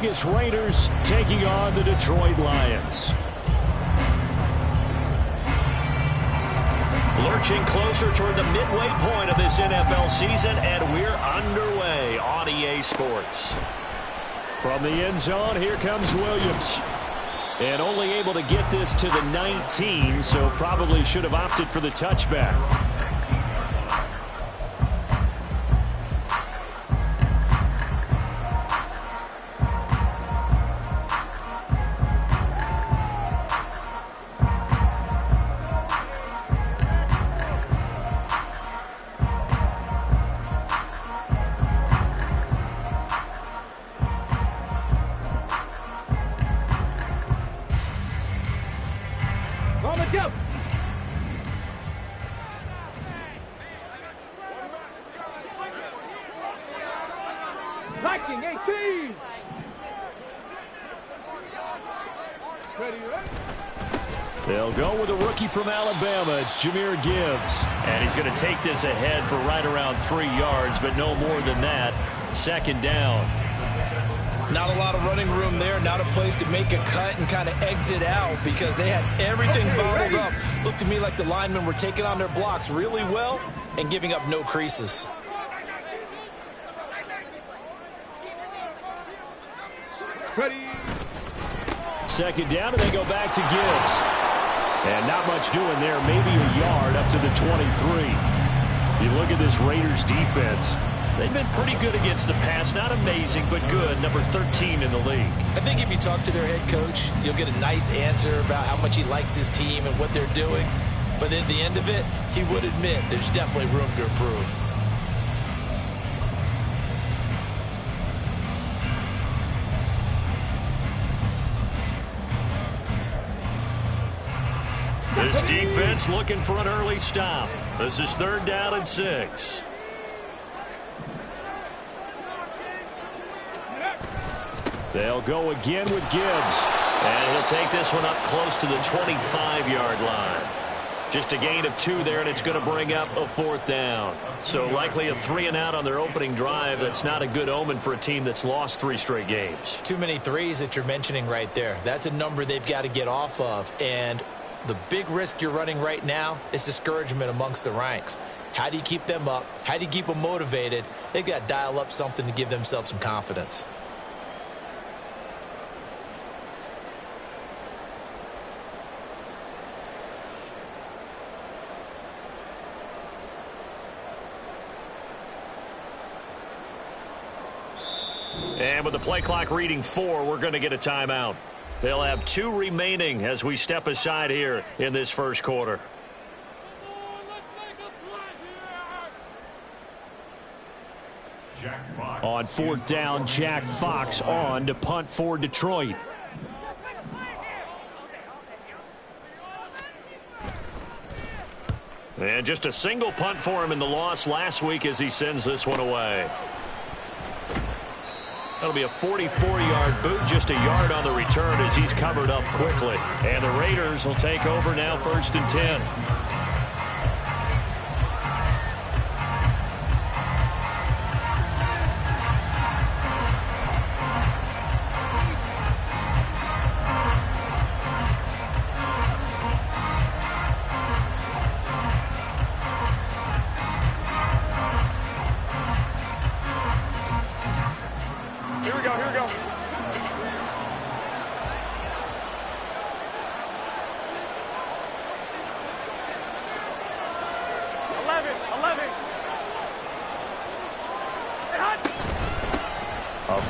Vegas Raiders taking on the Detroit Lions. Lurching closer toward the midway point of this NFL season, and we're underway on EA Sports. From the end zone, here comes Williams. And only able to get this to the 19, so probably should have opted for the touchback. They'll go with a rookie from Alabama. It's Jahmyr Gibbs. And he's going to take this ahead for right around 3 yards, but no more than that. Second down. Not a lot of running room there. Not a place to make a cut and kind of exit out because they had everything bottled up. Looked to me like the linemen were taking on their blocks really well and giving up no creases. Ready. Second down, and they go back to Gibbs. And not much doing there. Maybe a yard up to the 23. You look at this Raiders defense. They've been pretty good against the pass. Not amazing, but good. Number 13 in the league. I think if you talk to their head coach, you'll get a nice answer about how much he likes his team and what they're doing. But at the end of it, he would admit there's definitely room to improve. This defense looking for an early stop. This is 3rd down and 6. They'll go again with Gibbs. And he'll take this one up close to the 25-yard line. Just a gain of 2 there, and it's going to bring up a 4th down. So likely a 3-and-out on their opening drive. That's not a good omen for a team that's lost 3 straight games. Too many threes that you're mentioning right there. That's a number they've got to get off of. And the big risk you're running right now is discouragement amongst the ranks. How do you keep them up? How do you keep them motivated? They've got to dial up something to give themselves some confidence. And with the play clock reading 4, we're going to get a timeout. They'll have 2 remaining as we step aside here in this first quarter. On 4th down, Jack Fox on to punt for Detroit. And just a single punt for him in the loss last week as he sends this one away. That'll be a 44-yard boot, just a yard on the return as he's covered up quickly. And the Raiders will take over now, 1st and 10.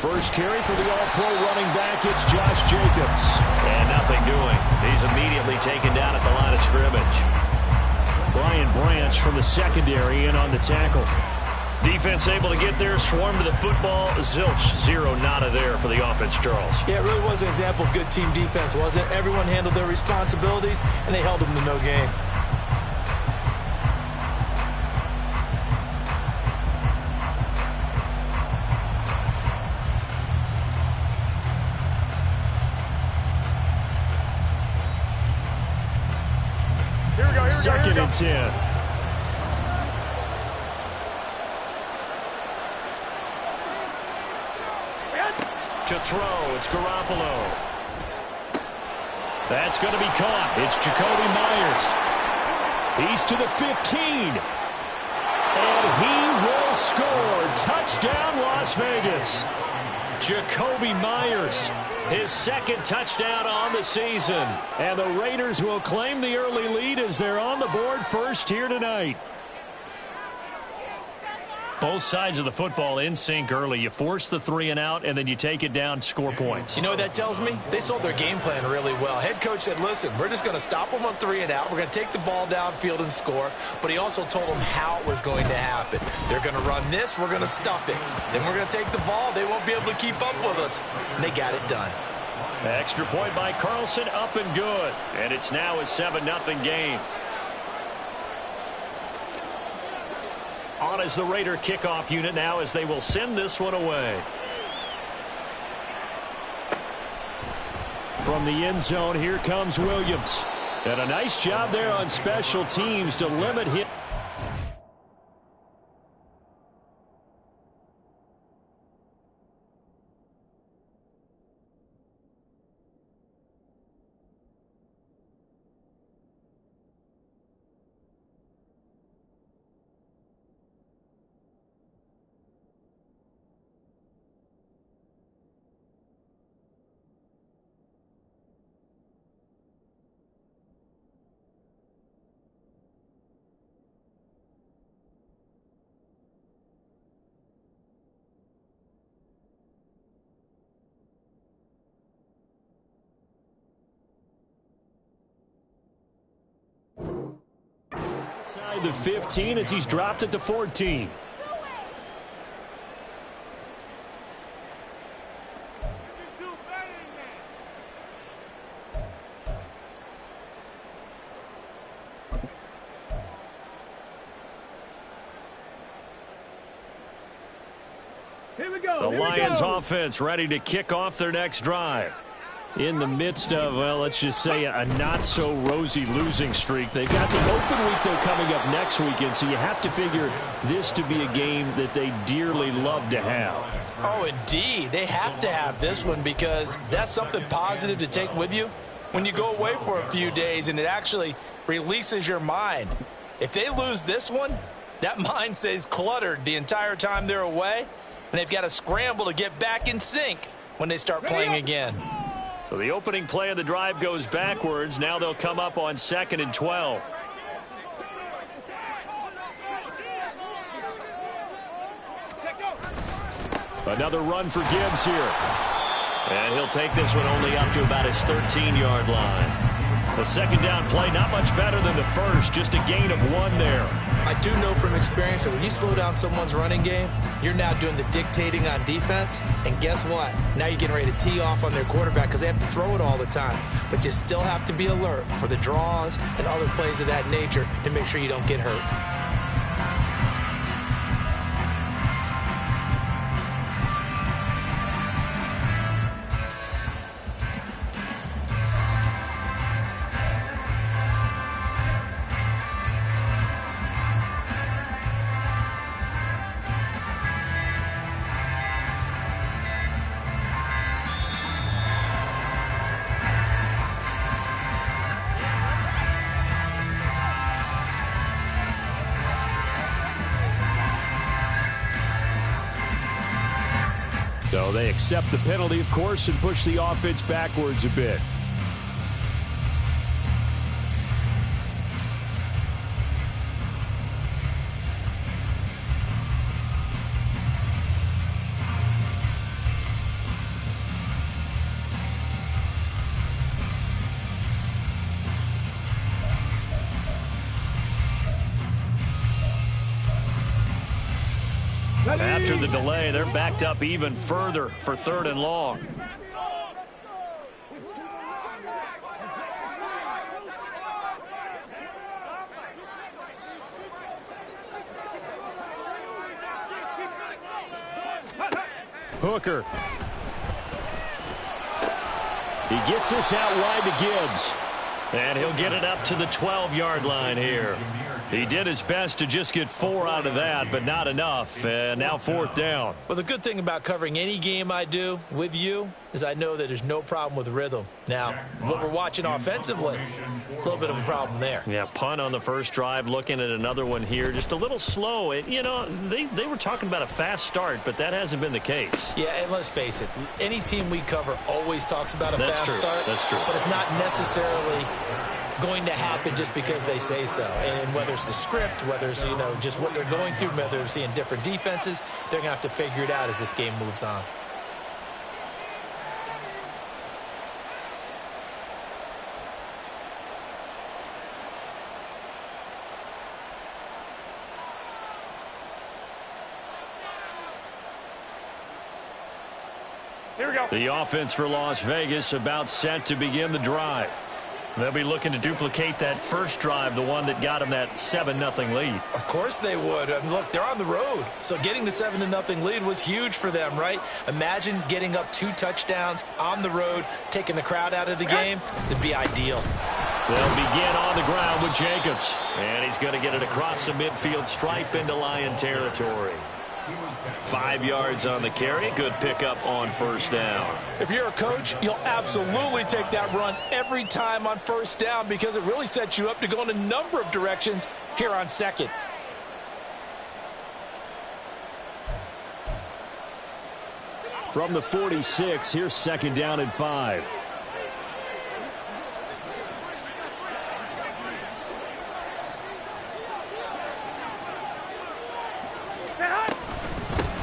First carry for the All-Pro running back, it's Josh Jacobs. And nothing doing. He's immediately taken down at the line of scrimmage. Brian Branch from the secondary in on the tackle. Defense able to get there, swarm to the football. Zilch, 0 nada there for the offense, Charles. Yeah, it really was an example of good team defense, wasn't it? Everyone handled their responsibilities, and they held them to no gain. Second and 10. To throw, it's Garoppolo. That's going to be caught. It's Jakobi Meyers. He's to the 15. And he will score. Touchdown, Las Vegas. Jakobi Meyers, his second touchdown on the season. And the Raiders will claim the early lead as they're on the board first here tonight. Both sides of the football in sync early. You force the 3 and out, and then you take it down, score points. You know what that tells me? They sold their game plan really well. Head coach said, listen, we're just going to stop them on 3 and out. We're going to take the ball downfield and score. But he also told them how it was going to happen. They're going to run this. We're going to stuff it. Then we're going to take the ball. They won't be able to keep up with us. And they got it done. Extra point by Carlson, up and good. And it's now a 7-0 game. On as the Raider kickoff unit now as they will send this one away. From the end zone, here comes Williams. And a nice job there on special teams to limit him. Inside the 15 as he's dropped it to 14. Here we go. The Lions offense ready to kick off their next drive. In the midst of, well, let's just say a not-so-rosy losing streak. They've got the open week, though, coming up next weekend, so you have to figure this to be a game that they dearly love to have. Oh, indeed. They have to have this one because that's something positive to take with you when you go away for a few days, and it actually releases your mind. If they lose this one, that mind stays cluttered the entire time they're away, and they've got to scramble to get back in sync when they start playing again. So the opening play of the drive goes backwards. Now they'll come up on 2nd and 12. Another run for Gibbs here. And he'll take this one only up to about his 13-yard line. The second down play, not much better than the first, just a gain of 1 there. I do know from experience that when you slow down someone's running game, you're now doing the dictating on defense. And guess what? Now you're getting ready to tee off on their quarterback because they have to throw it all the time. But you still have to be alert for the draws and other plays of that nature to make sure you don't get hurt. So they accept the penalty, of course, and push the offense backwards a bit. After the delay, they're backed up even further for 3rd and long. Hooker. He gets this out wide to Gibbs. And he'll get it up to the 12-yard line here. He did his best to just get 4 out of that, but not enough. And now 4th down. Well, the good thing about covering any game I do with you is I know that there's no problem with rhythm. Now, what we're watching offensively, a little bit of a problem there. Yeah, punt on the first drive, looking at another one here. Just a little slow. You know, they were talking about a fast start, but that hasn't been the case. Yeah, and let's face it, any team we cover always talks about a fast start. That's true. But it's not necessarily going to happen just because they say so. And whether it's the script, whether it's, you know, just what they're going through, whether they're seeing different defenses, they're going to have to figure it out as this game moves on. Here we go. The offense for Las Vegas about set to begin the drive. They'll be looking to duplicate that first drive, the one that got them that 7-0 lead. Of course they would. I mean, look, they're on the road. So getting the 7-0 lead was huge for them, right? Imagine getting up 2 touchdowns on the road, taking the crowd out of the game. It'd be ideal. They'll begin on the ground with Jacobs. And he's going to get it across the midfield stripe into Lion territory. 5 yards on the carry. Good pickup on first down. If you're a coach, you'll absolutely take that run every time on first down because it really sets you up to go in a number of directions here on second. From the 46, here's 2nd down and 5.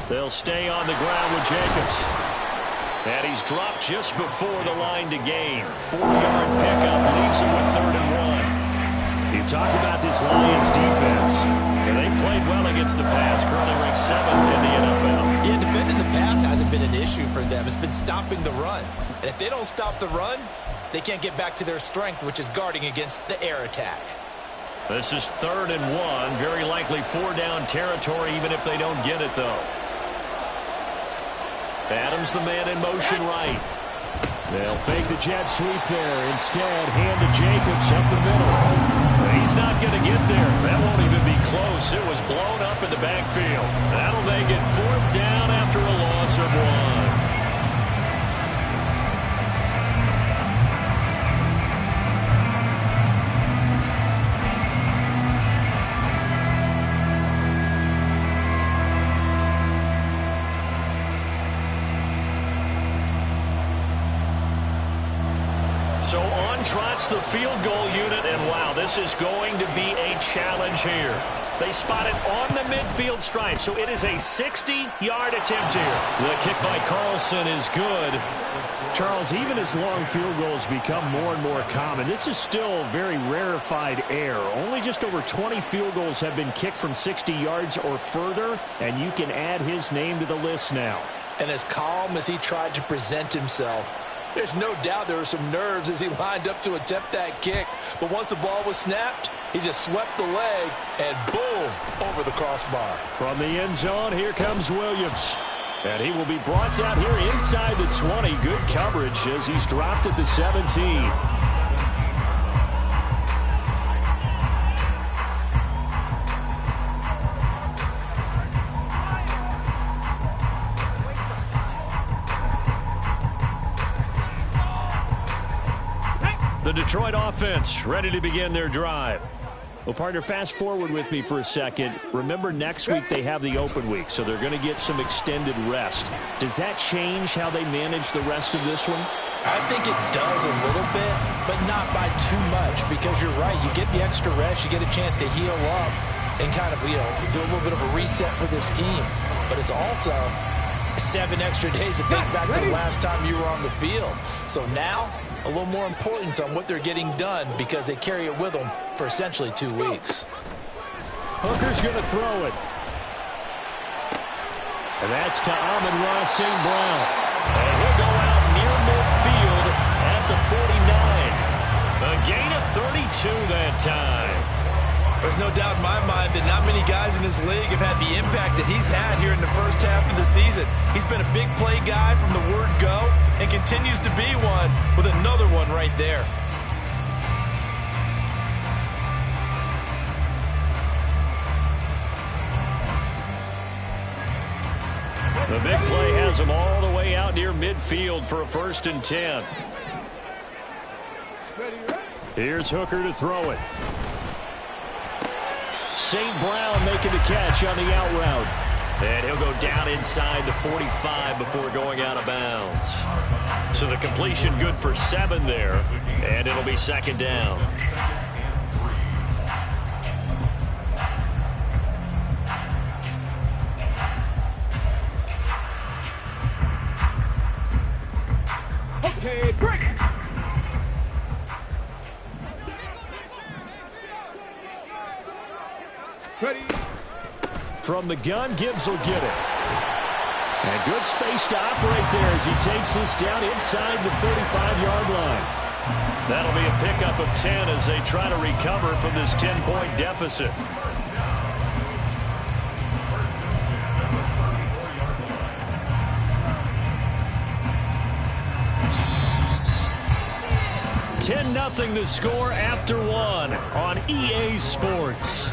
They'll stay on the ground with Jacobs. And he's dropped just before the line to gain. 4-yard pickup leaves him with 3rd and 1. You talk about this Lions defense. And they played well against the pass, currently ranked 7th in the NFL. Yeah, defending the pass hasn't been an issue for them. It's been stopping the run. And if they don't stop the run, they can't get back to their strength, which is guarding against the air attack. This is 3rd and 1. Very likely 4-down territory, even if they don't get it, though. Adams the man in motion right. They'll fake the jet sweep there. Instead, hand to Jacobs up the middle. He's not going to get there. That won't even be close. It was blown up in the backfield. That'll make it 4th down after a loss of 1. So on trots the field goal unit, and wow, this is going to be a challenge here. They spot it on the midfield stripe, so it is a 60-yard attempt here. The kick by Carlson is good. Charles, even as long field goals become more and more common, this is still very rarefied air. Only just over 20 field goals have been kicked from 60 yards or further, and you can add his name to the list now. And as calm as he tried to present himself, there's no doubt there were some nerves as he lined up to attempt that kick. But once the ball was snapped, he just swept the leg and boom, over the crossbar. From the end zone, here comes Williams. And he will be brought down here inside the 20. Good coverage as he's dropped at the 17. The Detroit offense ready to begin their drive. Well, partner, fast forward with me for a second. Remember, next week they have the open week, so they're going to get some extended rest. Does that change how they manage the rest of this one? I think it does a little bit, but not by too much, because you're right. You get the extra rest, you get a chance to heal up and kind of, do a little bit of a reset for this team. But it's also 7 extra days to think back to the last time you were on the field. So now, a little more importance on what they're getting done because they carry it with them for essentially 2 weeks. Hooker's going to throw it. And that's to Amon-Ra St. Brown. And he'll go out near midfield at the 49. A gain of 32 that time. There's no doubt in my mind that not many guys in this league have had the impact that he's had here in the first half of the season. He's been a big play guy from the word go and continues to be one with another one right there. The big play has them all the way out near midfield for a 1st and 10. Here's Hooker to throw it. St. Brown making the catch on the out route. And he'll go down inside the 45 before going out of bounds. So the completion good for 7 there, and it'll be 2nd down. Okay, break. Ready. From the gun, Gibbs will get it. And good space to operate there as he takes this down inside the 35-yard line. That'll be a pickup of 10 as they try to recover from this 10-point deficit. Nothing the score after 1 on EA Sports.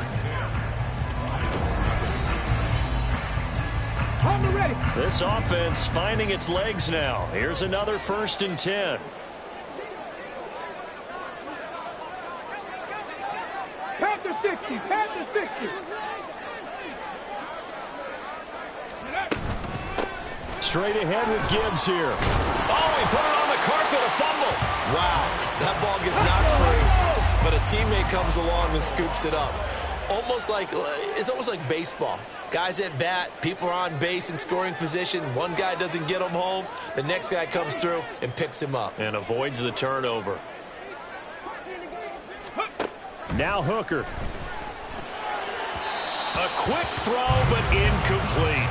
I'm ready. This offense finding its legs now. Here's another 1st and 10. Panther 60, Panther 60. Straight ahead with Gibbs here. Oh, he put it on the carpet, a fumble. Wow, that ball gets knocked free, but a teammate comes along and scoops it up. It's almost like baseball. Guys at bat, people are on base in scoring position. One guy doesn't get him home. The next guy comes through and picks him up. And avoids the turnover. Now Hooker. A quick throw, but incomplete.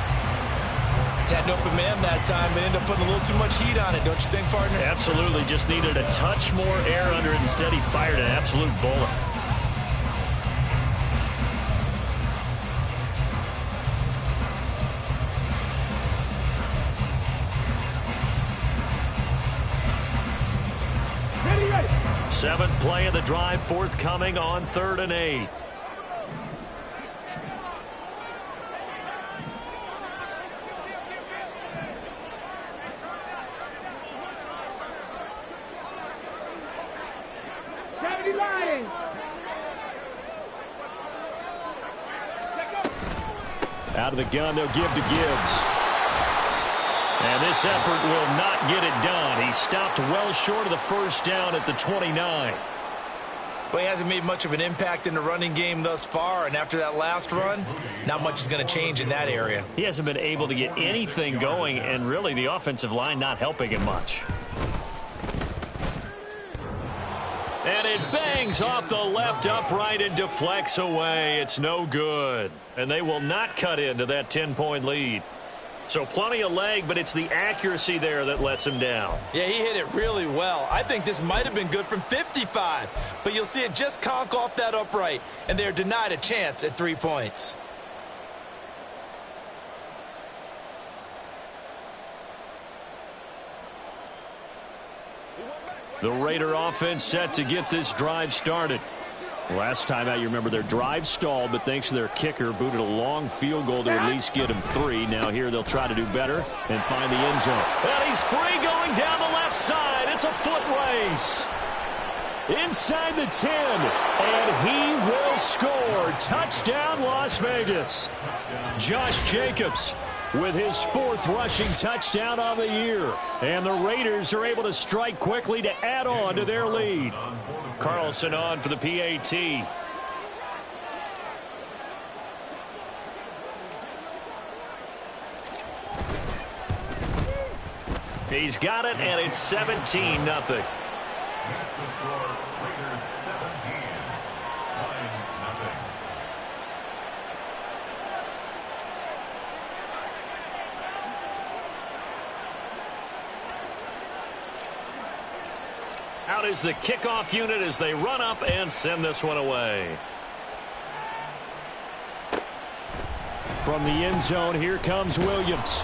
Had an open man that time and ended up putting a little too much heat on it, don't you think, partner? Absolutely. Just needed a touch more air under it. Instead, he fired an absolute bullet. Ready. 7th play of the drive, forthcoming on 3rd and 8. Out of the gun, they'll give to Gibbs. And this effort will not get it done. He stopped well short of the 1st down at the 29. Well, he hasn't made much of an impact in the running game thus far, and after that last run, not much is going to change in that area. He hasn't been able to get anything going, and really the offensive line not helping him much. And it bangs off the left upright and deflects away. It's no good. And they will not cut into that 10-point lead. So plenty of leg, but it's the accuracy there that lets him down. Yeah, he hit it really well. I think this might have been good from 55. But you'll see it just conk off that upright, and they're denied a chance at 3 points. The Raider offense set to get this drive started. Last time out, you remember their drive stalled, but thanks to their kicker, booted a long field goal to at least get them 3. Now here they'll try to do better and find the end zone. And he's free going down the left side. It's a foot race. Inside the 10, and he will score. Touchdown, Las Vegas. Josh Jacobs with his 4th rushing touchdown on the year. And the Raiders are able to strike quickly to add on to their lead. Carlson on for the PAT. He's got it, and it's 17-0. Out is the kickoff unit as they run up and send this one away. From the end zone, here comes Williams.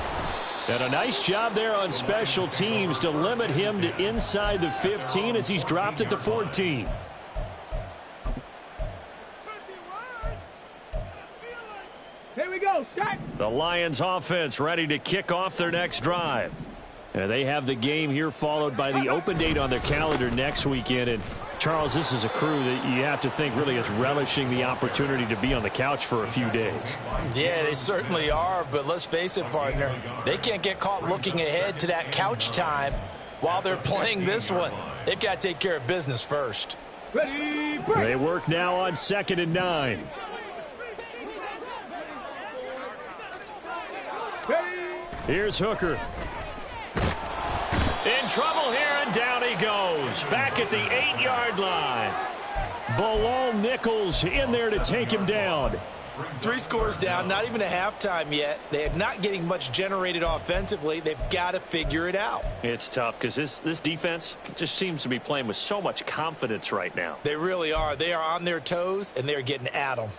And a nice job there on special teams to limit him to inside the 15 as he's dropped at the 14. Here we go, shot. The Lions offense ready to kick off their next drive. And they have the game here followed by the open date on their calendar next weekend. And Charles, this is a crew that you have to think really is relishing the opportunity to be on the couch for a few days. Yeah, they certainly are, but let's face it, partner, they can't get caught looking ahead to that couch time while they're playing this one. They've got to take care of business first. Ready, break. They work now on 2nd and 9. Ready. Here's Hooker. In trouble here, and down he goes. Back at the 8-yard line. Bilal Nichols in there to take him down. 3 scores down, not even a halftime yet. They are not getting much generated offensively. They've got to figure it out. It's tough because this defense just seems to be playing with so much confidence right now. They really are. They are on their toes, and they're getting at them.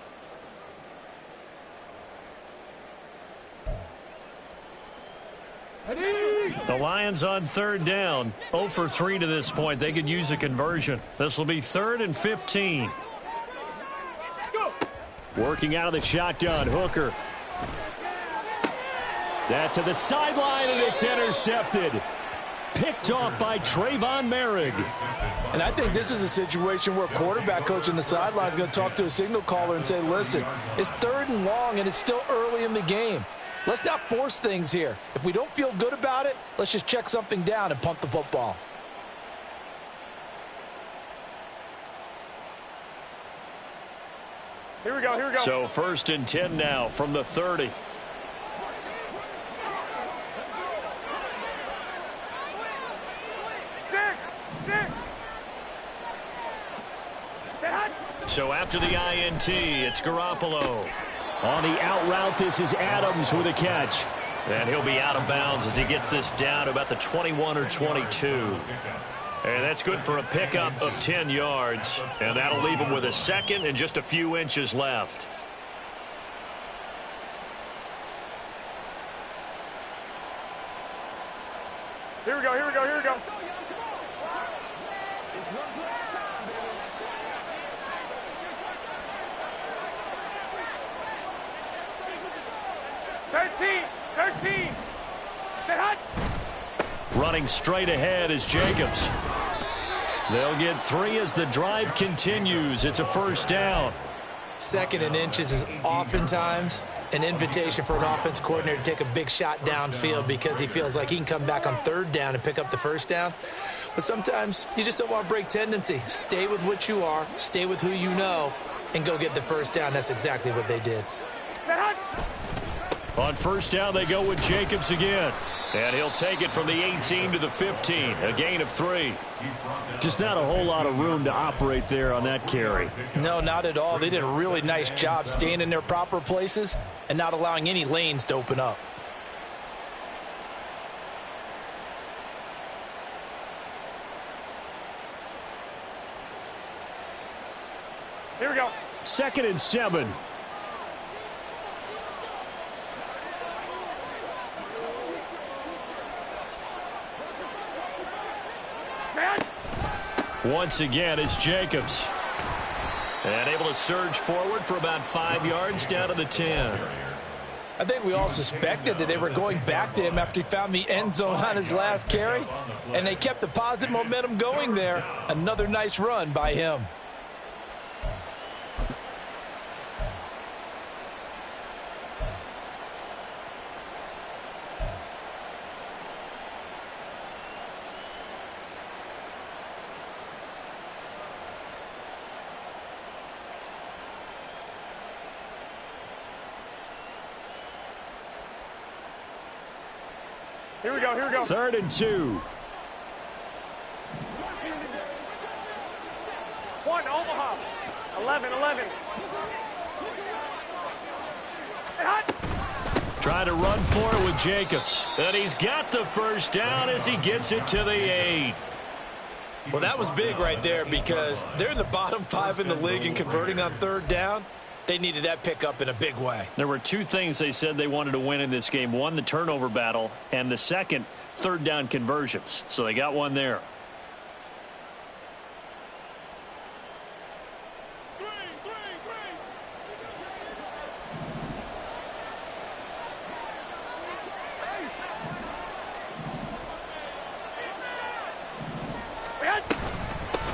Ready. The Lions on 3rd down. 0 for 3 to this point. They could use a conversion. This will be 3rd and 15. Let's go. Working out of the shotgun, Hooker. That to the sideline, and it's intercepted. Picked off by Trayvon Merrick. And I think this is a situation where quarterback coach on the sideline is going to talk to a signal caller and say, listen, it's 3rd and long, and it's still early in the game. Let's not force things here. If we don't feel good about it, let's just check something down and punt the football. Here we go, here we go. So 1st and 10 now from the 30. Six. Stay hot. So after the INT, it's Garoppolo. On the out route, this is Adams with a catch. And he'll be out of bounds as he gets this down to about the 21 or 22. And that's good for a pickup of 10 yards. And that'll leave him with a 2nd and just a few inches left. Here we go, here we go, here we go. Thirteen. Stay hot. Running straight ahead is Jacobs. They'll get 3 as the drive continues. It's a 1st down. 2nd and inches is oftentimes an invitation for an offense coordinator to take a big shot downfield because he feels like he can come back on 3rd down and pick up the 1st down. But sometimes you just don't want to break tendency. Stay with what you are, stay with who you know, and go get the 1st down. That's exactly what they did. Stay hot. On 1st down, they go with Jacobs again. And he'll take it from the 18 to the 15. A gain of 3. Just not a whole lot of room to operate there on that carry. No, not at all. They did a really nice job staying in their proper places and not allowing any lanes to open up. Here we go. 2nd and 7. Once again, it's Jacobs. And able to surge forward for about 5 yards down to the 10. I think we all suspected that they were going back to him after he found the end zone on his last carry, and they kept the positive momentum going there. Another nice run by him. Here we go, here we go. 3rd and 2. One, Omaha. 11. Stay hot. Trying to run for it with Jacobs. And he's got the 1st down as he gets it to the 8. Well, that was big right there because they're in the bottom 5 in the league and converting on 3rd down. They needed that pickup in a big way. There were 2 things they said they wanted to win in this game. One, the turnover battle, and the second, 3rd down conversions. So they got one there.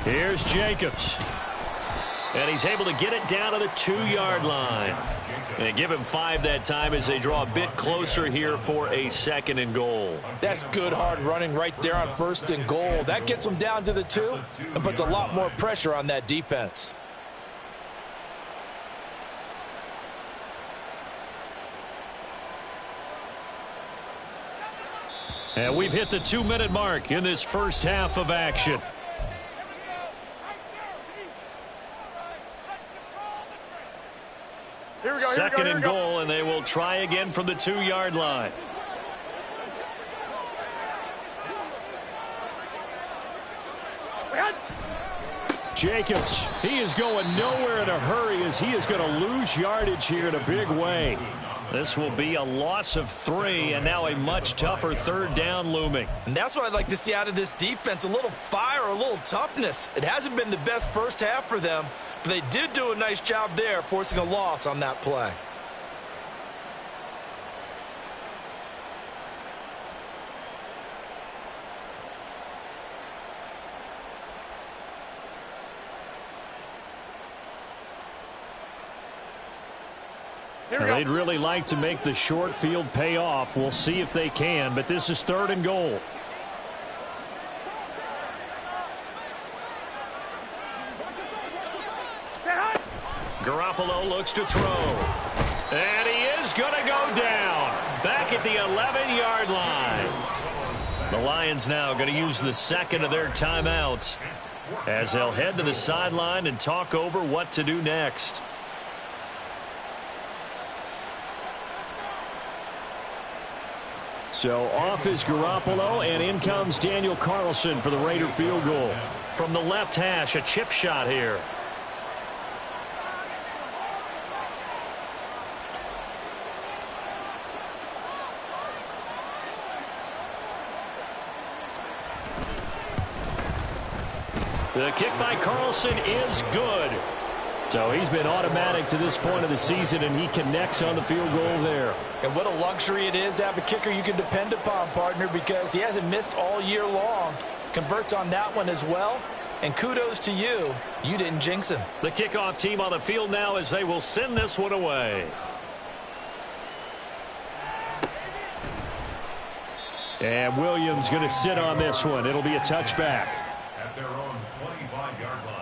Here's Jacobs. And he's able to get it down to the 2-yard line. And give him 5 that time as they draw a bit closer here for a 2nd and goal. That's good hard running right there on 1st and goal. That gets them down to the 2 and puts a lot more pressure on that defense. And we've hit the 2-minute mark in this first half of action. Here we go, 2nd and goal, and they will try again from the 2-yard line. Jacobs, he is going nowhere in a hurry as he is going to lose yardage here in a big way. This will be a loss of 3, and now a much tougher 3rd down looming. And that's what I'd like to see out of this defense, a little fire, a little toughness. It hasn't been the best first half for them, but they did do a nice job there, forcing a loss on that play. They'd really like to make the short field pay off. We'll see if they can, but this is 3rd and goal. Garoppolo looks to throw. And he is going to go down. Back at the 11-yard line. The Lions now going to use the 2nd of their timeouts as they'll head to the sideline and talk over what to do next. So off is Garoppolo, and in comes Daniel Carlson for the Raider field goal. From the left hash, a chip shot here. The kick by Carlson is good. So he's been automatic to this point of the season, and he connects on the field goal there. And what a luxury it is to have a kicker you can depend upon, partner, because he hasn't missed all year long. Converts on that one as well. And kudos to you. You didn't jinx him. The kickoff team on the field now as they will send this one away. And Williams going to sit on this one. It'll be a touchback. At their own 25-yard line.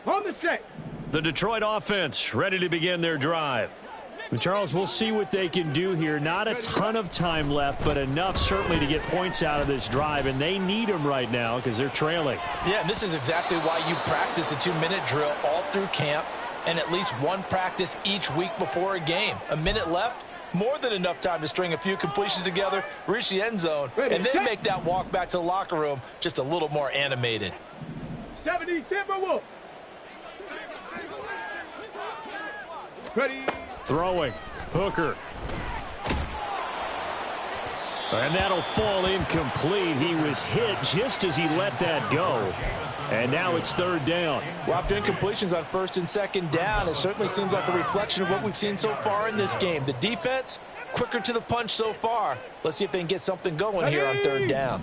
On the set. The Detroit offense ready to begin their drive. And Charles, we'll see what they can do here. Not a ton of time left, but enough certainly to get points out of this drive, and they need them right now because they're trailing. Yeah, and this is exactly why you practice a 2-minute drill all through camp and at least one practice each week before a game. A minute left, more than enough time to string a few completions together, reach the end zone, and then make that walk back to the locker room just a little more animated. 70 Timberwolves. Ready. Throwing. Hooker. And that'll fall incomplete. He was hit just as he let that go. And now it's 3rd down. Well, after incompletions on 1st and 2nd down, it certainly seems like a reflection of what we've seen so far in this game. The defense, quicker to the punch so far. Let's see if they can get something going here on 3rd down.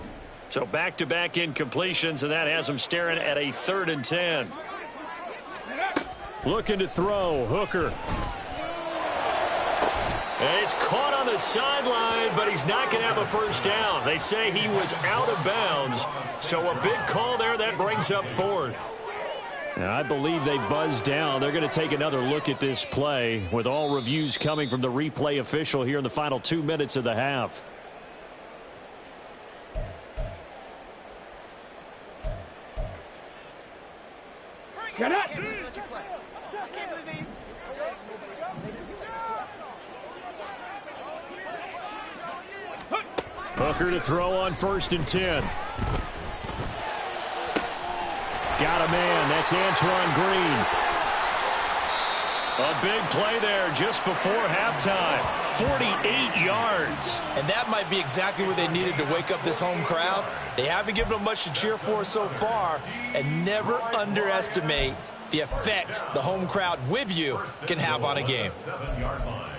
So back-to-back incompletions, and that has them staring at a 3rd and 10. Looking to throw. Hooker. And it's caught on the sideline, but he's not going to have a first down. They say he was out of bounds. So a big call there that brings up 4th. And I believe they buzzed down. They're going to take another look at this play with all reviews coming from the replay official here in the final 2 minutes of the half. Get up. Hooker to throw on 1st and 10. Got a man. That's Antoine Green. A big play there just before halftime. 48 yards. And that might be exactly what they needed to wake up this home crowd. They haven't given them much to cheer for so far. And never underestimate the effect the home crowd with you can have on a game. 7-yard line.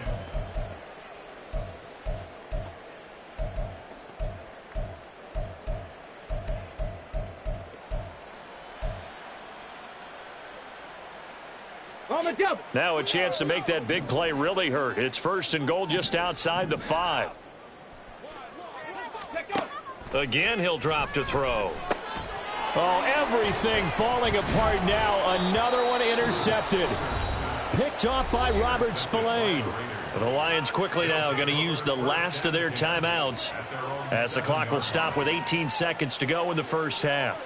On the double. Now a chance to make that big play really hurt. It's 1st and goal just outside the 5. Again, he'll drop to throw. Oh, everything falling apart now. Another one intercepted. Picked off by Robert Spillane. The Lions quickly now going to use the last of their timeouts as the clock will stop with 18 seconds to go in the first half.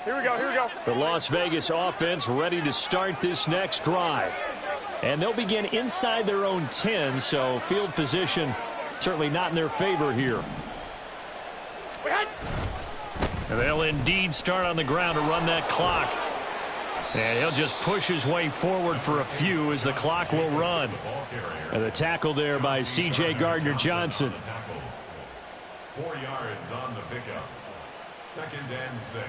Here we go. The Las Vegas offense ready to start this next drive. And they'll begin inside their own 10, so field position certainly not in their favor here. And they'll indeed start on the ground to run that clock. And he'll just push his way forward for a few as the clock will run. And the tackle there by C.J. Gardner-Johnson. 4 yards on the pickup. 2nd and 6.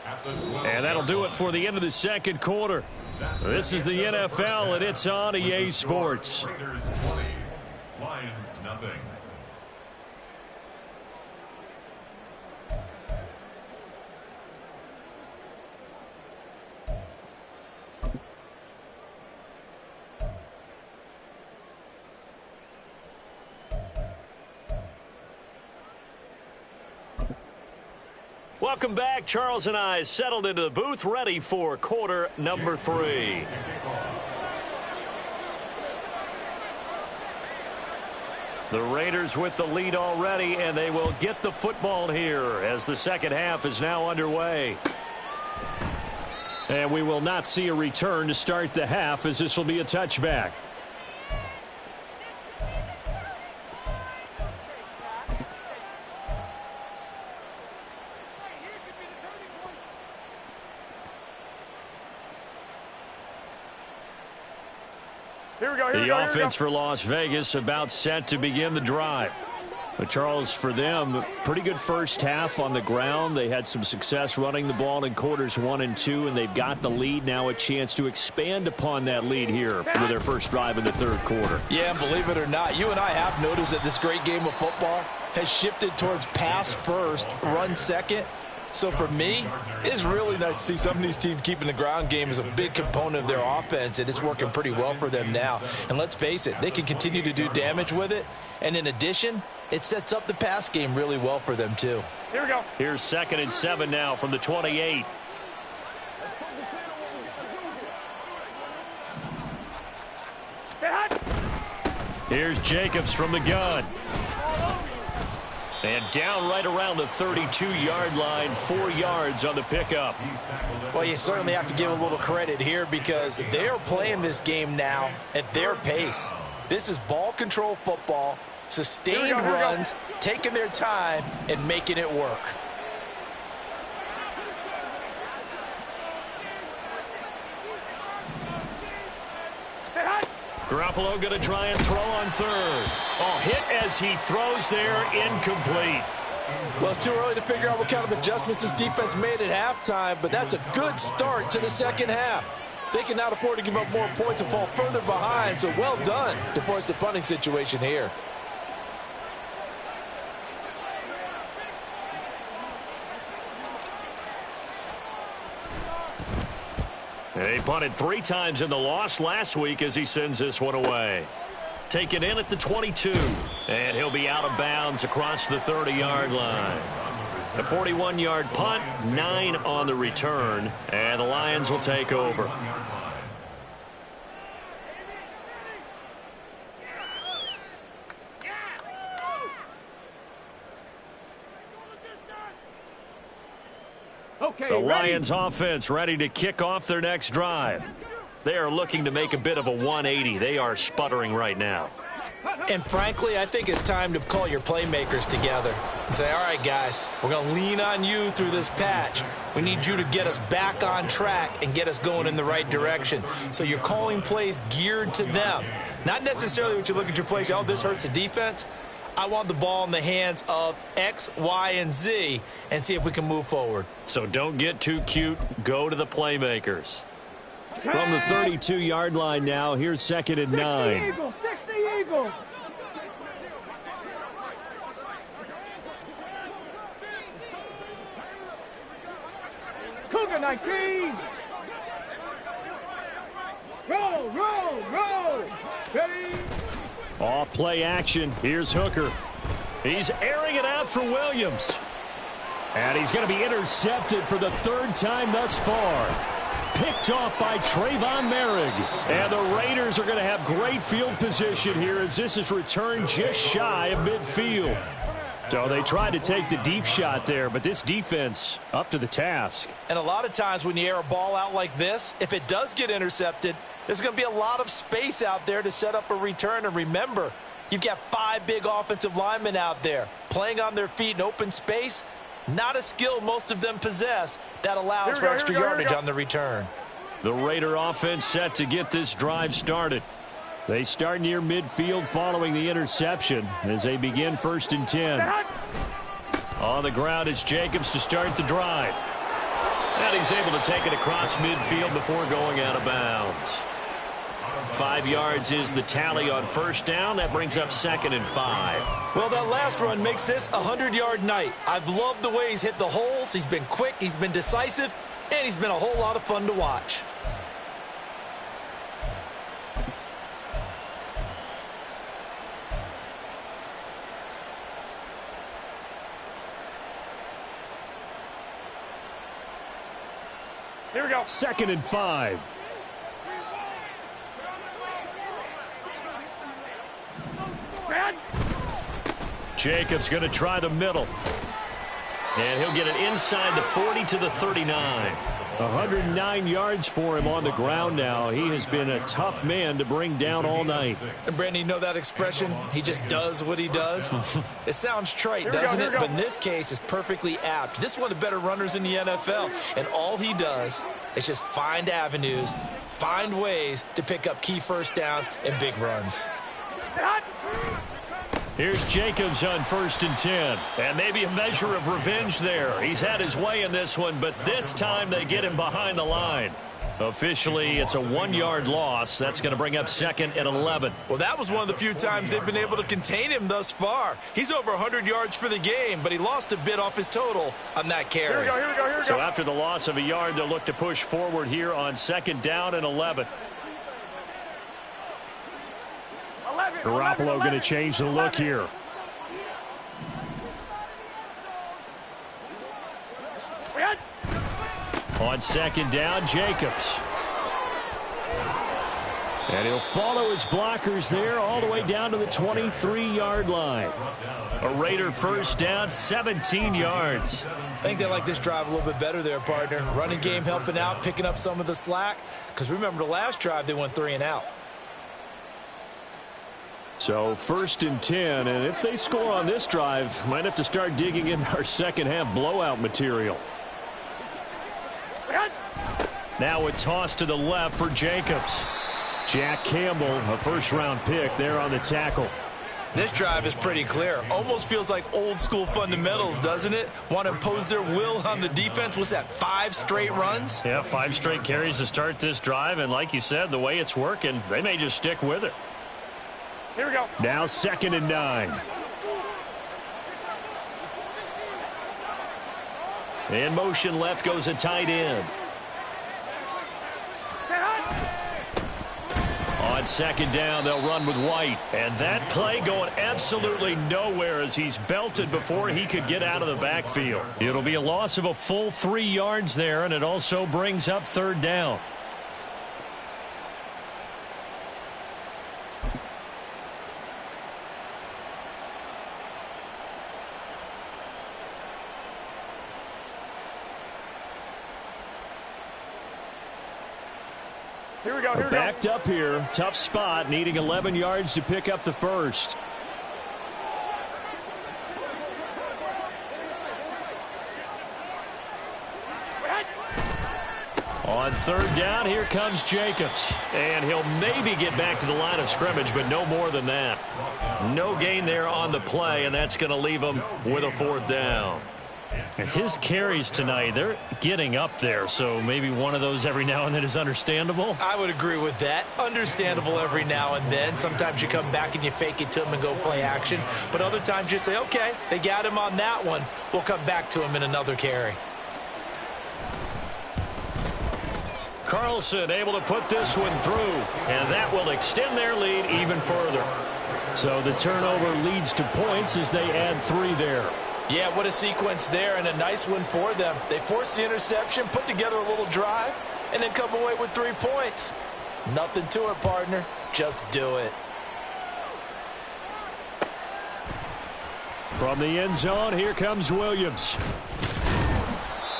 And that'll do it for the end of the second quarter. This is the NFL, and it's on EA Sports. Raiders 20, Lions nothing. Welcome back. Charles and I settled into the booth, ready for quarter number 3. The Raiders with the lead already, and they will get the football here as the second half is now underway. And we will not see a return to start the half, as this will be a touchback. The offense for Las Vegas about set to begin the drive. But Charles, for them, pretty good first half on the ground. They had some success running the ball in quarters 1 and 2, and they've got the lead. Now a chance to expand upon that lead here for their first drive in the third quarter. Yeah, and believe it or not, you and I have noticed that this great game of football has shifted towards pass first, run second. So for me, it's really nice to see some of these teams keeping the ground game as a big component of their offense, and it's working pretty well for them now. And let's face it, they can continue to do damage with it. And in addition, it sets up the pass game really well for them too. Here we go. Here's 2nd and 7 now from the 28. Here's Jacobs from the gun. And down right around the 32-yard line, 4 yards on the pickup. Well, you certainly have to give a little credit here because they're playing this game now at their pace. This is ball control football, sustained runs, taking their time, and making it work. Garoppolo going to try and throw on 3rd. Oh, hit as he throws there, incomplete. Well, it's too early to figure out what kind of adjustments this defense made at halftime, but that's a good start to the second half. They can now afford to give up more points and fall further behind, so well done to force the punting situation here. They punted 3 times in the loss last week as he sends this one away. Taken in at the 22, and he'll be out of bounds across the 30-yard line. A 41-yard punt, 9 on the return, and the Lions will take over. Okay, The ready? Lions offense ready to kick off their next drive. They are looking to make a bit of a 180. They are sputtering right now. And frankly, I think it's time to call your playmakers together and say, all right, guys, we're going to lean on you through this patch. We need you to get us back on track and get us going in the right direction. So you're calling plays geared to them. Not necessarily what you look at your plays, oh, this hurts the defense. I want the ball in the hands of X, Y, and Z and see if we can move forward. So don't get too cute. Go to the playmakers. From the 32-yard line now, here's 2nd and 9. Eagle, 60 Eagle. Cougar 19. Roll, roll, roll. Ready? Off play action. Here's Hooker. He's airing it out for Williams. And he's going to be intercepted for the 3rd time thus far. Picked off by Trayvon Merrick. And the Raiders are going to have great field position here as this is returned just shy of midfield. So they tried to take the deep shot there, but this defense up to the task. And a lot of times when you air a ball out like this, if it does get intercepted, there's going to be a lot of space out there to set up a return. And remember, you've got 5 big offensive linemen out there playing on their feet in open space. Not a skill most of them possess that allows for extra yardage on the return. The Raider offense set to get this drive started. They start near midfield following the interception as they begin 1st and 10. On the ground, it's Jacobs to start the drive. And he's able to take it across midfield before going out of bounds. 5 yards is the tally on 1st down. That brings up 2nd and 5. Well, that last run makes this a 100-yard night. I've loved the way he's hit the holes. He's been quick, he's been decisive, and he's been a whole lot of fun to watch. Here we go. 2nd and 5. Jacobs going to try the middle. And he'll get it inside the 40 to the 39. 109 yards for him on the ground now. He has been a tough man to bring down all night. And Brandon, you know that expression? He just does what he does. It sounds trite, doesn't it? But in this case, it's perfectly apt. This is one of the better runners in the NFL. And all he does is just find avenues, find ways to pick up key 1st downs and big runs. Here's Jacobs on 1st and 10. And maybe a measure of revenge there. He's had his way in this one, but this time they get him behind the line. Officially, it's a 1-yard loss. That's going to bring up 2nd and 11. Well, that was one of the few times they've been able to contain him thus far. He's over 100 yards for the game, but he lost a bit off his total on that carry. Here we go. So after the loss of a yard, they'll look to push forward here on 2nd down and 11. Garoppolo going to change the look here. On 2nd down, Jacobs. And he'll follow his blockers there all the way down to the 23-yard line. A Raider 1st down, 17 yards. I think they like this drive a little bit better there, partner. Running game helping out, picking up some of the slack. Because remember, the last drive, they went 3 and out. So 1st and 10, and if they score on this drive, might have to start digging in our second-half blowout material. Now a toss to the left for Jacobs. Jack Campbell, a 1st-round pick there on the tackle. This drive is pretty clear. Almost feels like old-school fundamentals, doesn't it? Want to impose their will on the defense. What's that, 5 straight runs? Yeah, 5 straight carries to start this drive, and like you said, the way it's working, they may just stick with it. Here we go. Now 2nd and 9. In motion left goes a tight end. On 2nd down, they'll run with White. And that play going absolutely nowhere as he's belted before he could get out of the backfield. It'll be a loss of a full 3 yards there, and it also brings up 3rd down. Here we go. Here we go. Backed up here. Tough spot. Needing 11 yards to pick up the first. On third down, here comes Jacobs. And he'll maybe get back to the line of scrimmage, but no more than that. No gain there on the play, and that's going to leave him with a fourth down. And his carries tonight, they're getting up there, so maybe one of those every now and then is understandable. I would agree with that. Understandable every now and then. Sometimes you come back and you fake it to him and go play action. But other times you say, okay, they got him on that one. We'll come back to him in another carry. Carlson able to put this one through, and that will extend their lead even further. So the turnover leads to points as they add 3 there. Yeah, what a sequence there, and a nice one for them. They forced the interception, put together a little drive, and then come away with 3 points. Nothing to it, partner. Just do it. From the end zone, here comes Williams.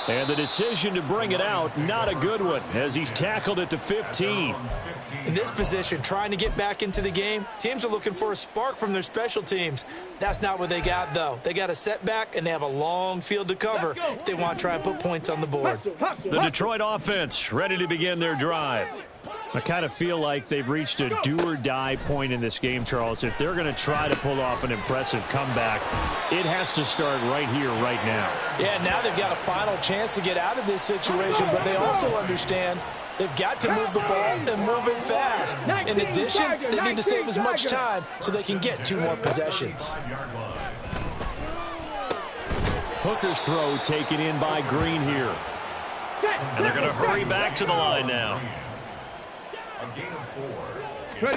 And the decision to bring it out, not a good one, as he's tackled at the 15. In this position, trying to get back into the game, teams are looking for a spark from their special teams. That's not what they got, though. They got a setback, and they have a long field to cover if they want to try and put points on the board. The Detroit offense ready to begin their drive. I kind of feel like they've reached a do-or-die point in this game, Charles. If they're going to try to pull off an impressive comeback, it has to start right here, right now. Yeah, now they've got a final chance to get out of this situation, but they also understand they've got to move the ball and move it fast. In addition, they need to save as much time so they can get 2 more possessions. Hooker's throw taken in by Green here. And they're going to hurry back to the line now. A gain of 4.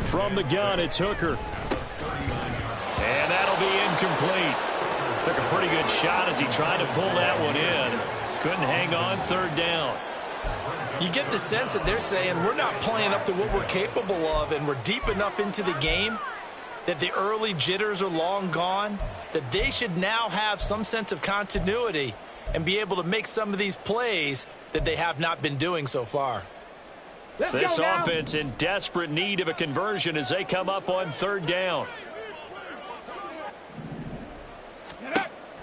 From the gun, it's Hooker. And that'll be incomplete. Took a pretty good shot as he tried to pull that one in. Couldn't hang on third down. You get the sense that they're saying we're not playing up to what we're capable of, and we're deep enough into the game that the early jitters are long gone, that they should now have some sense of continuity and be able to make some of these plays that they have not been doing so far. This offense in desperate need of a conversion as they come up on third down.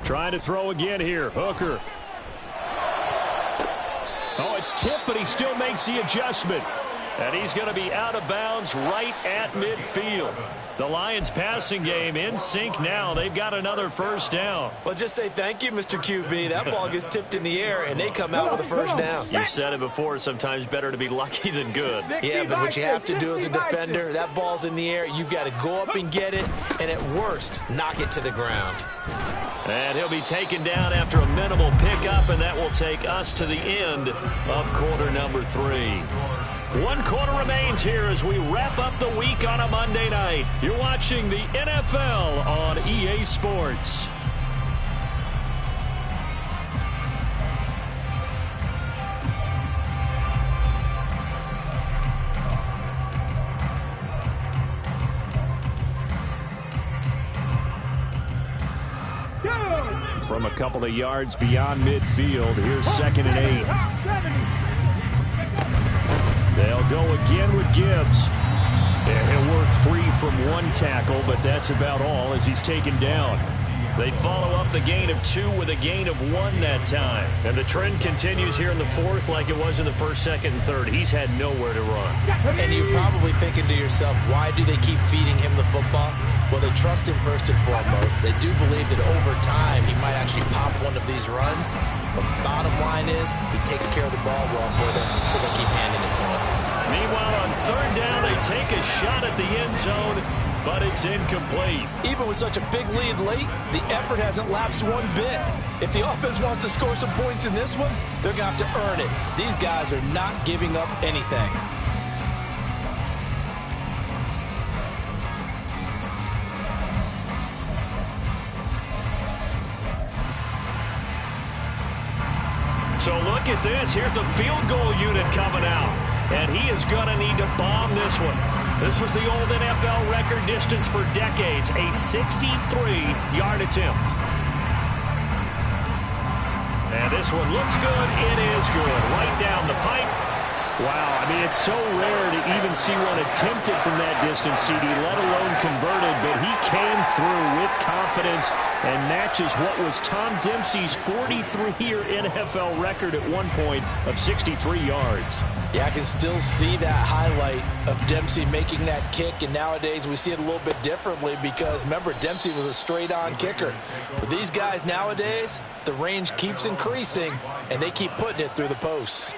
Trying to throw again here. Hooker. Oh, it's tipped, but he still makes the adjustment. And he's going to be out of bounds right at midfield. The Lions passing game in sync now. They've got another first down. Well, just say thank you, Mr. QB. That ball gets tipped in the air, and they come out with a first down. You said it before, sometimes better to be lucky than good. Yeah, but what you have to do as a defender, that ball's in the air, you've got to go up and get it, and at worst, knock it to the ground. And he'll be taken down after a minimal pickup, and that will take us to the end of quarter number 3. 1 quarter remains here as we wrap up the week on a Monday night. You're watching the NFL on EA Sports. From a couple of yards beyond midfield, here's 2nd and 8. They'll go again with Gibbs. And he'll work free from 1 tackle, but that's about all as he's taken down. They follow up the gain of 2 with a gain of 1 that time. And the trend continues here in the 4th like it was in the 1st, 2nd, and 3rd. He's had nowhere to run. And you're probably thinking to yourself, why do they keep feeding him the football? Well, they trust him first and foremost. They do believe that over time he might actually pop one of these runs. But bottom line is he takes care of the ball well for them, so they keep handing it to him. Meanwhile, on third down, they take a shot at the end zone, but it's incomplete. Even with such a big lead late, the effort hasn't lapsed one bit. If the offense wants to score some points in this one, they're going to have to earn it. These guys are not giving up anything. So look at this. Here's the field goal unit coming out. And he is going to need to bomb this one. This was the old NFL record distance for decades, a 63-yard attempt. And this one looks good. It is good. Right down the pipe. Wow, I mean, it's so rare to even see one attempted from that distance, CD, let alone converted, but he came through with confidence and matches what was Tom Dempsey's 43-year NFL record at one point of 63 yards. Yeah, I can still see that highlight of Dempsey making that kick, and nowadays we see it a little bit differently because, remember, Dempsey was a straight-on kicker. But these guys nowadays, the range keeps increasing, and they keep putting it through the posts.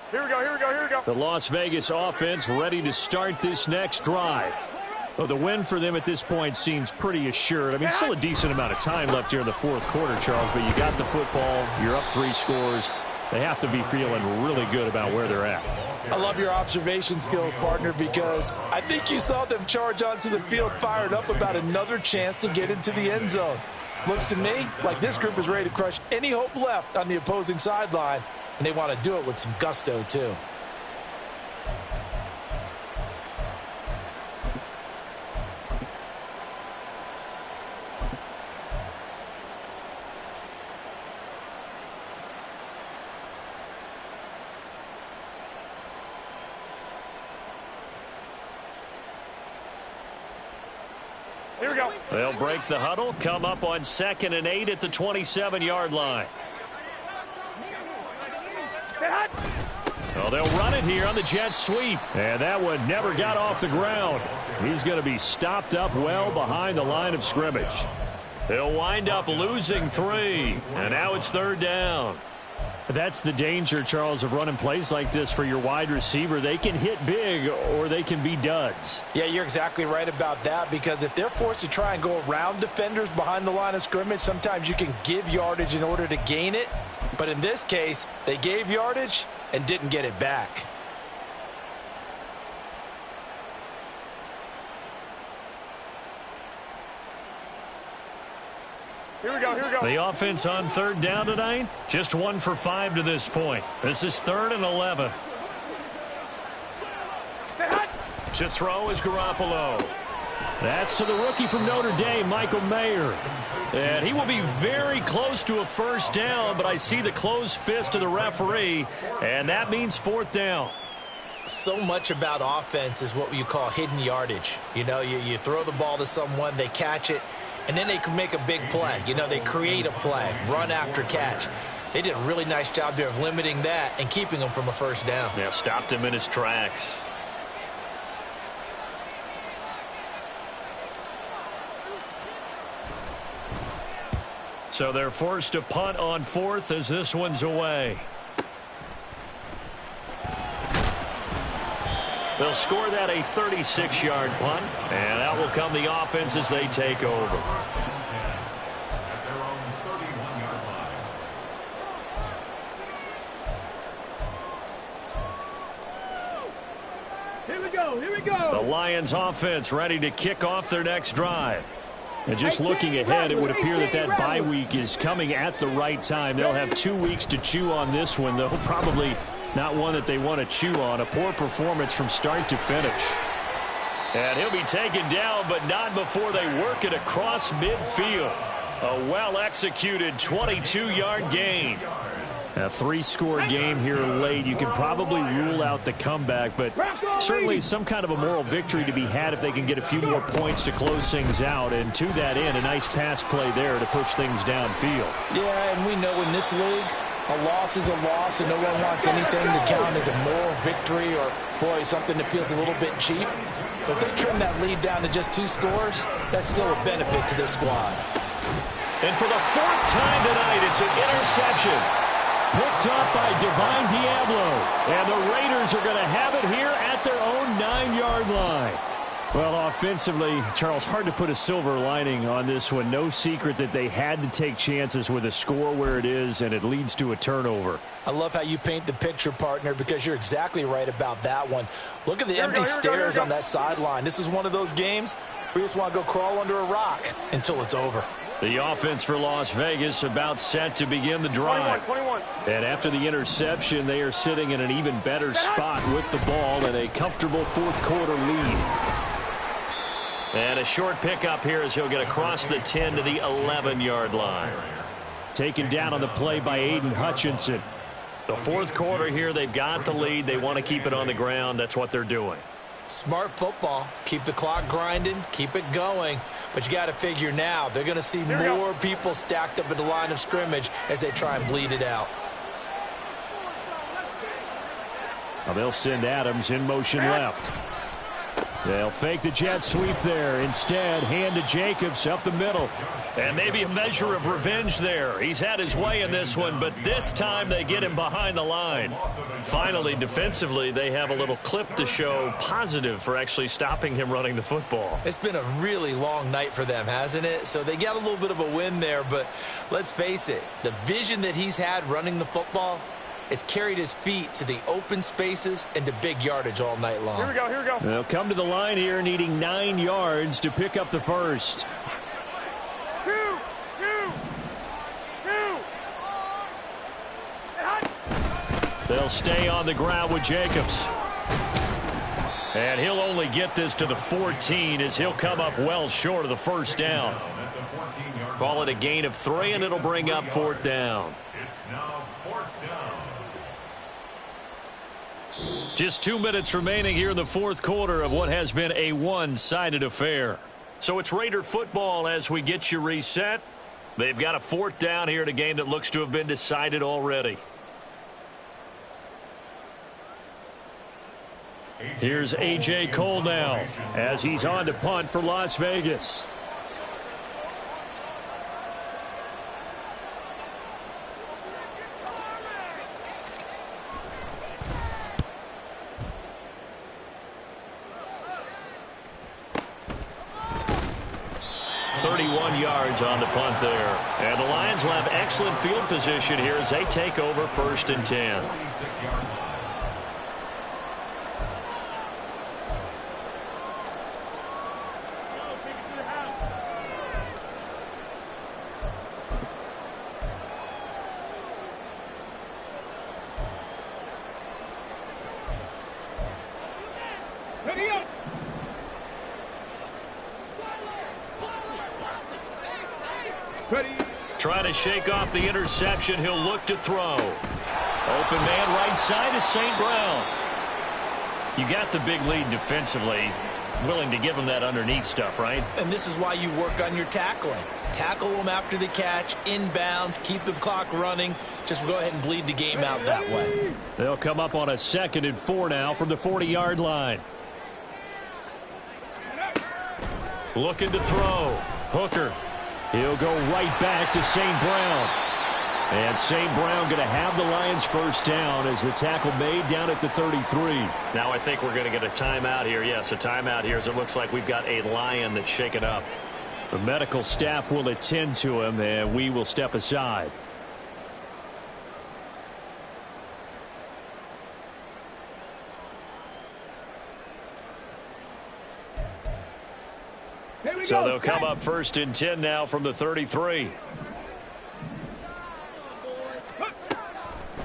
Here we go, here we go, here we go. The Las Vegas offense ready to start this next drive. Well, the win for them at this point seems pretty assured. I mean, still a decent amount of time left here in the fourth quarter, Charles, but you got the football, you're up 3 scores. They have to be feeling really good about where they're at. I love your observation skills, partner, because I think you saw them charge onto the field fired up about another chance to get into the end zone. Looks to me like this group is ready to crush any hope left on the opposing sideline, and they want to do it with some gusto, too. Here we go. They'll break the huddle, come up on 2nd and 8 at the 27-yard line. Well, they'll run it here on the jet sweep. And that one never got off the ground. He's going to be stopped up well behind the line of scrimmage. They'll wind up losing 3. And now it's 3rd down. That's the danger, Charles, of running plays like this for your wide receiver. They can hit big or they can be duds. Yeah, you're exactly right about that, because if they're forced to try and go around defenders behind the line of scrimmage, sometimes you can give yardage in order to gain it. But in this case, they gave yardage and didn't get it back. Here we go, here we go. The offense on 3rd down tonight, just 1 for 5 to this point. This is 3rd and 11. To throw is Garoppolo. That's to the rookie from Notre Dame, Michael Mayer. And he will be very close to a 1st down, but I see the closed fist of the referee, and that means 4th down. So much about offense is what you call hidden yardage. You know, you throw the ball to someone, they catch it, and then they can make a big play. You know, they create a play, run after catch. They did a really nice job there of limiting that and keeping him from a 1st down. Yeah, stopped him in his tracks. So they're forced to punt on 4th as this one's away. They'll score that a 36-yard punt, and out will come the offense as they take over. At their own 31-yard line. Here we go, here we go. The Lions offense ready to kick off their next drive. And just looking ahead, it would appear that bye week is coming at the right time. They'll have 2 weeks to chew on this one, though probably not one that they want to chew on. A poor performance from start to finish. And he'll be taken down, but not before they work it across midfield. A well-executed 22-yard gain. A 3-score game here late. You can probably rule out the comeback, but certainly some kind of a moral victory to be had if they can get a few more points to close things out. And to that end, a nice pass play there to push things downfield. Yeah, and we know in this league, a loss is a loss, and no one wants anything to count as a moral victory or, boy, something that feels a little bit cheap. But if they trim that lead down to just 2 scores, that's still a benefit to this squad. And for the 4th time tonight, it's an interception. Picked up by Divine Diablo. And the Raiders are going to have it here at their own 9-yard line. Well, offensively, Charles, hard to put a silver lining on this one. No secret that they had to take chances with a score where it is, and it leads to a turnover. I love how you paint the picture, partner, because you're exactly right about that one. Look at the empty stares on that sideline. This is one of those games where you just want to go crawl under a rock until it's over. The offense for Las Vegas about set to begin the drive. 21. And after the interception, they are sitting in an even better spot with the ball and a comfortable fourth quarter lead. And a short pickup here as he'll get across the 10 to the 11-yard line. Taken down on the play by Aiden Hutchinson. The fourth quarter here, they've got the lead. They want to keep it on the ground. That's what they're doing. Smart football. Keep the clock grinding. Keep it going. But you got to figure now they're going to see more people stacked up at the line of scrimmage as they try and bleed it out. Now they'll send Adams in motion left. They'll fake the jet sweep there. Instead, hand to Jacobs up the middle. And maybe a measure of revenge there. He's had his way in this one, but this time they get him behind the line. Finally, defensively, they have a little clip to show positive for actually stopping him running the football. It's been a really long night for them, hasn't it? So they got a little bit of a win there, but let's face it, the vision that he's had running the football has carried his feet to the open spaces and to big yardage all night long. Here we go. They'll come to the line here needing 9 yards to pick up the first. Two. They'll stay on the ground with Jacobs. And he'll only get this to the 14 as he'll come up well short of the first down. Call it a gain of 3, and it'll bring up fourth down. It's now fourth down. Just 2 minutes remaining here in the fourth quarter of what has been a one-sided affair. So it's Raider football as we get you reset. They've got a fourth down here in a game that looks to have been decided already. Here's A.J. Cole now as he's on to punt for Las Vegas. Yards on the punt there. And the Lions will have excellent field position here as they take over 1st and 10. Trying to shake off the interception. He'll look to throw. Open man right side is St. Brown. You got the big lead defensively. Willing to give him that underneath stuff, right? And this is why you work on your tackling. Tackle them after the catch, inbounds, keep the clock running. Just go ahead and bleed the game out that way. They'll come up on a 2nd and 4 now from the 40-yard line. Looking to throw. Hooker. He'll go right back to St. Brown. And St. Brown going to have the Lions first down as the tackle made down at the 33. Now I think we're going to get a timeout here. Yes, a timeout here as it looks like we've got a Lion that's shaken up. The medical staff will attend to him, and we will step aside. So they'll come up 1st and 10 now from the 33.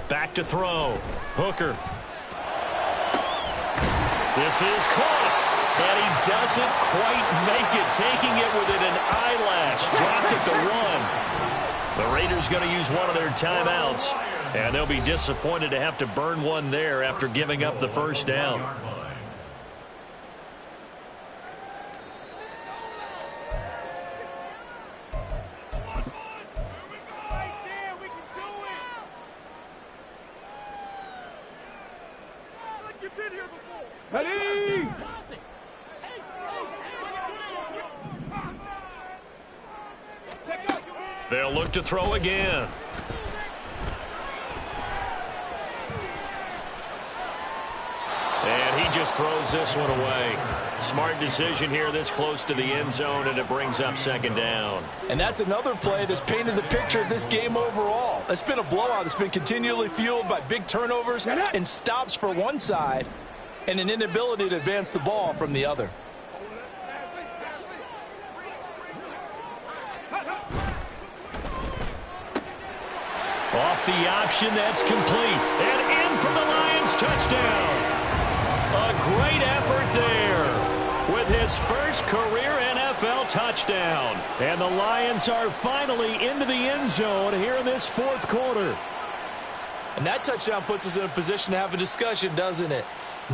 Back to throw. Hooker. This is caught. And he doesn't quite make it. Taking it within an eyelash. Dropped at the 1. The Raiders going to use one of their timeouts. And they'll be disappointed to have to burn one there after giving up the first down. Ready? They'll look to throw again. And he just throws this one away. Smart decision here this close to the end zone, and it brings up 2nd down. And that's another play that's painted the picture of this game overall. It's been a blowout. It's been continually fueled by big turnovers and stops for one side and an inability to advance the ball from the other. Off the option, that's complete. And in for the Lions touchdown. A great effort there with his first career NFL touchdown. And the Lions are finally into the end zone here in this fourth quarter. And that touchdown puts us in a position to have a discussion, doesn't it?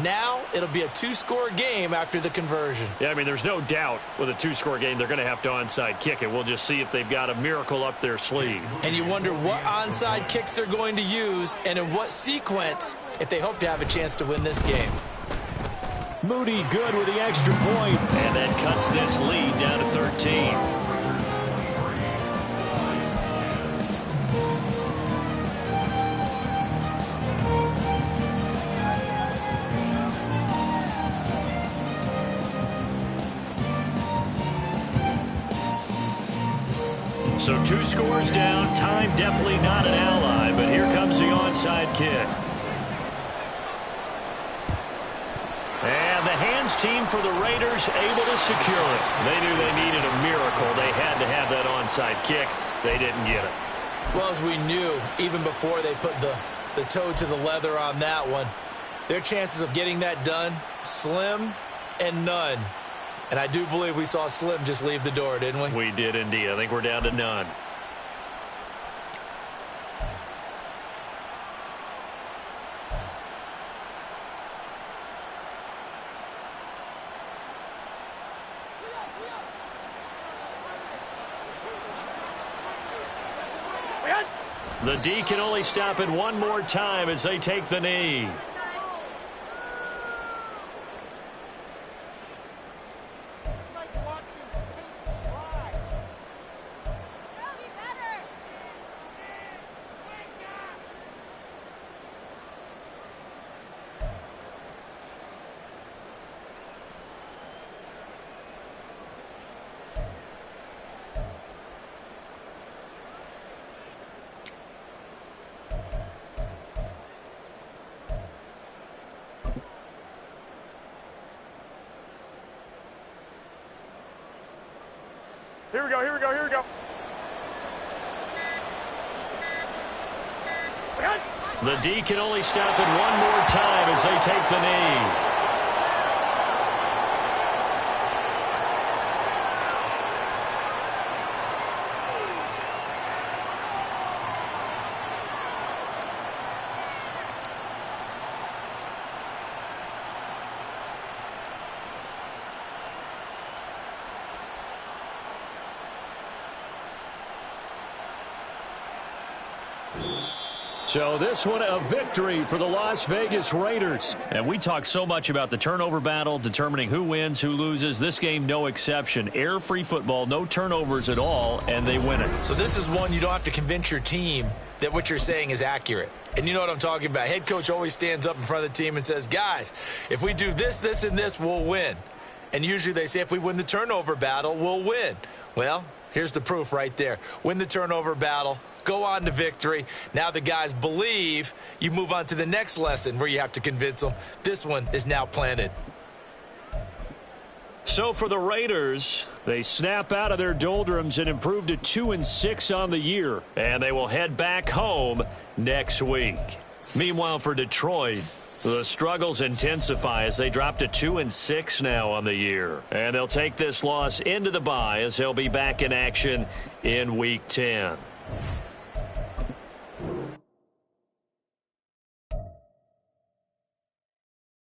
Now it'll be a two-score game after the conversion. Yeah, I mean, there's no doubt with a two-score game they're going to have to onside kick it. We'll just see if they've got a miracle up their sleeve. And you wonder what onside kicks they're going to use and in what sequence if they hope to have a chance to win this game. Moody good with the extra point, and that cuts this lead down to 13. So 2 scores down, time definitely not an ally, but here comes the onside kick. And the hands team for the Raiders able to secure it. They knew they needed a miracle. They had to have that onside kick. They didn't get it. Well, as we knew, even before they put the toe to the leather on that one, their chances of getting that done, slim and none. And I do believe we saw Slim just leave the door, didn't we? We did indeed. I think we're down to none. The D can only stop it one more time as they take the knee. Here we go, here we go, here we go. The D can only stop it one more time as they take the knee. So this one a victory for the Las Vegas Raiders. And we talk so much about the turnover battle, determining who wins, who loses. This game, no exception. Air-free football, no turnovers at all, and they win it. So this is one you don't have to convince your team that what you're saying is accurate. And you know what I'm talking about. Head coach always stands up in front of the team and says, guys, if we do this, this, and this, we'll win. And usually they say if we win the turnover battle, we'll win. Well, here's the proof right there. Win the turnover battle. Go on to victory. Now the guys believe. You move on to the next lesson where you have to convince them. This one is now planted. So for the Raiders, they snap out of their doldrums and improve to 2-6 on the year. And they will head back home next week. Meanwhile, for Detroit, the struggles intensify as they drop to 2-6 now on the year. And they'll take this loss into the bye as they'll be back in action in Week 10.